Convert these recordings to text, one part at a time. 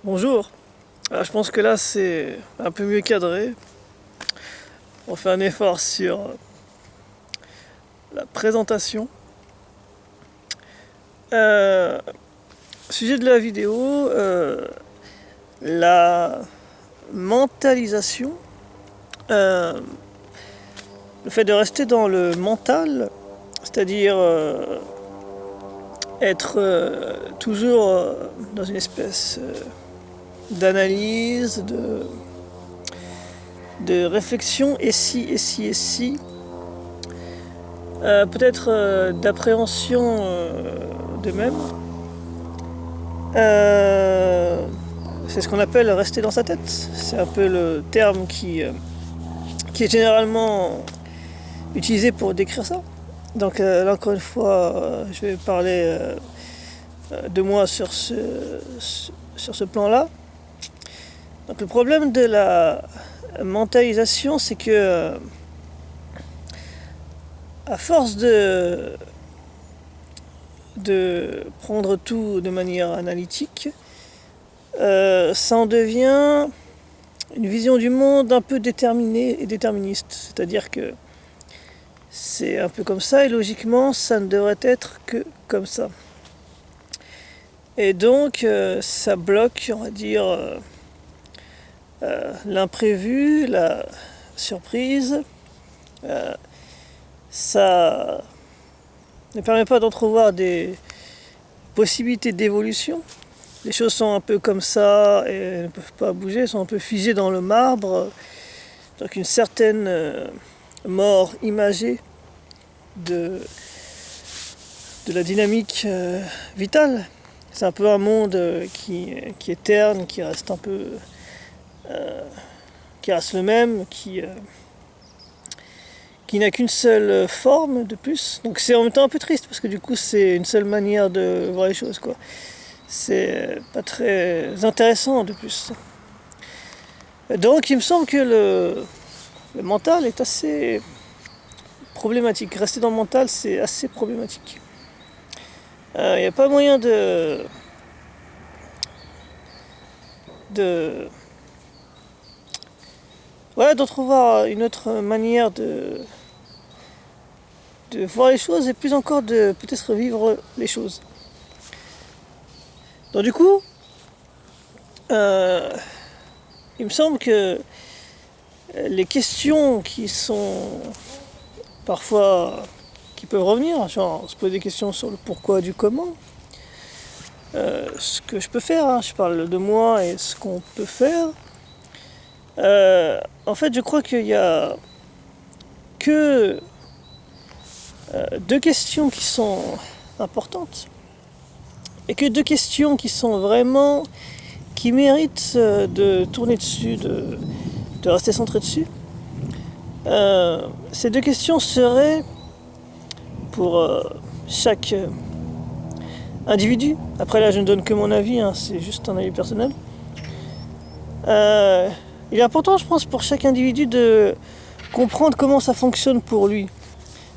Bonjour. Alors, je pense que là c'est un peu mieux cadré. On fait un effort sur la présentation. Euh, Sujet de la vidéo, la mentalisation. Euh, le fait de rester dans le mental, c'est-à-dire être toujours dans une espèce d'analyse, de réflexion, et si, et si, et si. Peut-être d'appréhension d'eux-mêmes. C'est ce qu'on appelle rester dans sa tête. C'est un peu le terme qui est généralement utilisé pour décrire ça. Donc là encore une fois, je vais parler de moi sur ce plan-là. Donc le problème de la mentalisation, c'est que à force de prendre tout de manière analytique, ça en devient une vision du monde un peu déterminée et déterministe. C'est-à-dire que c'est un peu comme ça et logiquement ça ne devrait être que comme ça. Et donc ça bloque, on va dire, l'imprévu, la surprise. Ça ne permet pas d'entrevoir des possibilités d'évolution. Les choses sont un peu comme ça et ne peuvent pas bouger, sont un peu figées dans le marbre. Donc une certaine mort imagée de la dynamique vitale. C'est un peu un monde qui est terne, qui reste un peu qui reste le même, qui n'a qu'une seule forme de plus. Donc c'est en même temps un peu triste parce que du coup c'est une seule manière de voir les choses, quoi. C'est pas très intéressant de plus. Donc il me semble que le mental est assez problématique. Rester dans le mental, c'est assez problématique. Il n'y a pas moyen d'entrevoir une autre manière de voir les choses et plus encore de peut-être vivre les choses. Donc du coup, il me semble que les questions qui sont parfois qui peuvent revenir, genre se poser des questions sur le pourquoi du comment, ce que je peux faire, hein, je parle de moi et ce qu'on peut faire. En fait, je crois qu'il y a que deux questions qui sont importantes et que deux questions qui méritent de tourner dessus, de rester centré dessus. Ces deux questions seraient pour chaque individu. Après là je ne donne que mon avis, hein, c'est juste un avis personnel. Il est important, je pense, pour chaque individu de comprendre comment ça fonctionne pour lui.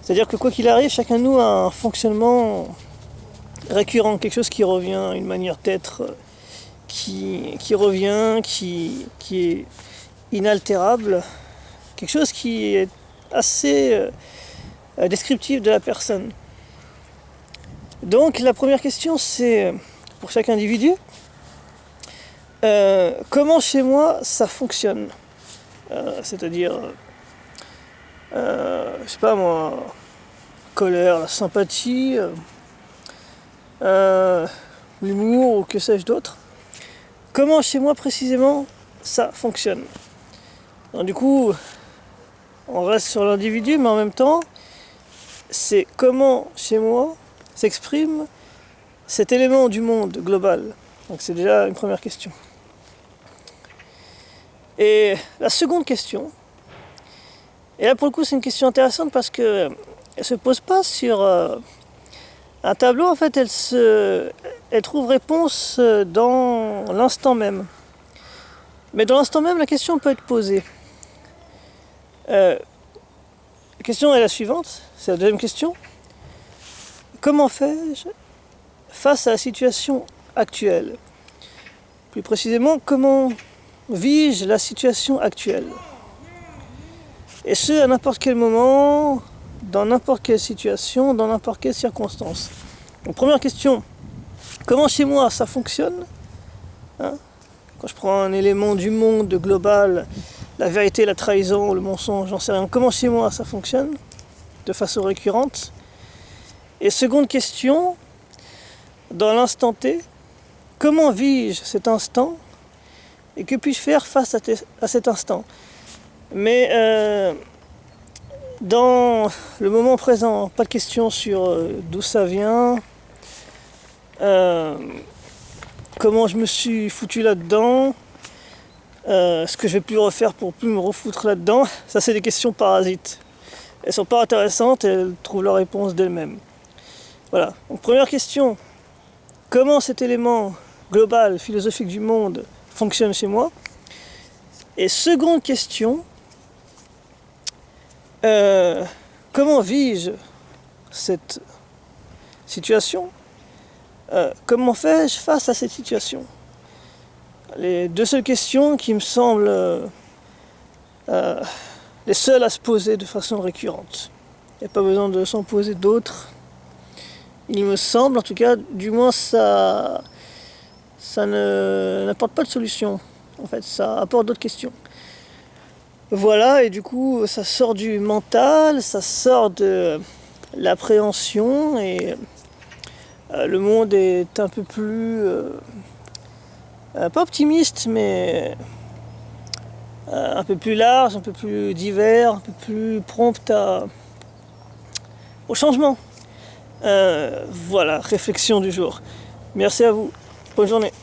C'est-à-dire que quoi qu'il arrive, chacun de nous a un fonctionnement récurrent, quelque chose qui revient, une manière d'être qui revient, qui est inaltérable, quelque chose qui est assez descriptif de la personne. Donc la première question, c'est pour chaque individu, comment chez moi ça fonctionne, c'est-à-dire je sais pas moi, colère, la sympathie, l'humour ou que sais-je d'autre. Comment chez moi précisément ça fonctionne. Donc, du coup, on reste sur l'individu, mais en même temps, c'est comment chez moi s'exprime cet élément du monde global. Donc c'est déjà une première question. Et la seconde question, et là pour le coup c'est une question intéressante parce que elle se pose pas sur un tableau, en fait elle trouve réponse dans l'instant même. Mais dans l'instant même la question peut être posée. La question est la suivante, c'est la deuxième question. Comment fais-je face à la situation actuelle? Plus précisément, comment vis-je la situation actuelle? Et ce, à n'importe quel moment, dans n'importe quelle situation, dans n'importe quelle circonstance. Donc, première question, comment chez moi ça fonctionne, hein? Quand je prends un élément du monde global, la vérité, la trahison, le mensonge, j'en sais rien. Comment chez moi ça fonctionne de façon récurrente? Et seconde question, dans l'instant T, comment vis-je cet instant et que puis-je faire face à cet instant? Mais dans le moment présent, pas de question sur d'où ça vient, comment je me suis foutu là-dedans, ce que je vais plus refaire pour plus me refoutre là-dedans. Ça, c'est des questions parasites. Elles sont pas intéressantes et elles trouvent leur réponse d'elles-mêmes. Voilà. Donc, première question, comment cet élément global, philosophique du monde fonctionne chez moi? Et seconde question, comment vis-je cette situation? Comment fais-je face à cette situation? Les deux seules questions qui me semblent les seules à se poser de façon récurrente. Il n'y a pas besoin de s'en poser d'autres. Il me semble, en tout cas, du moins ça n'apporte pas de solution. En fait, ça apporte d'autres questions. Voilà, et du coup, ça sort du mental, ça sort de l'appréhension, et le monde est un peu plus, pas optimiste, mais un peu plus large, un peu plus divers, un peu plus prompt au changement. Voilà, réflexion du jour. Merci à vous. Bonne journée.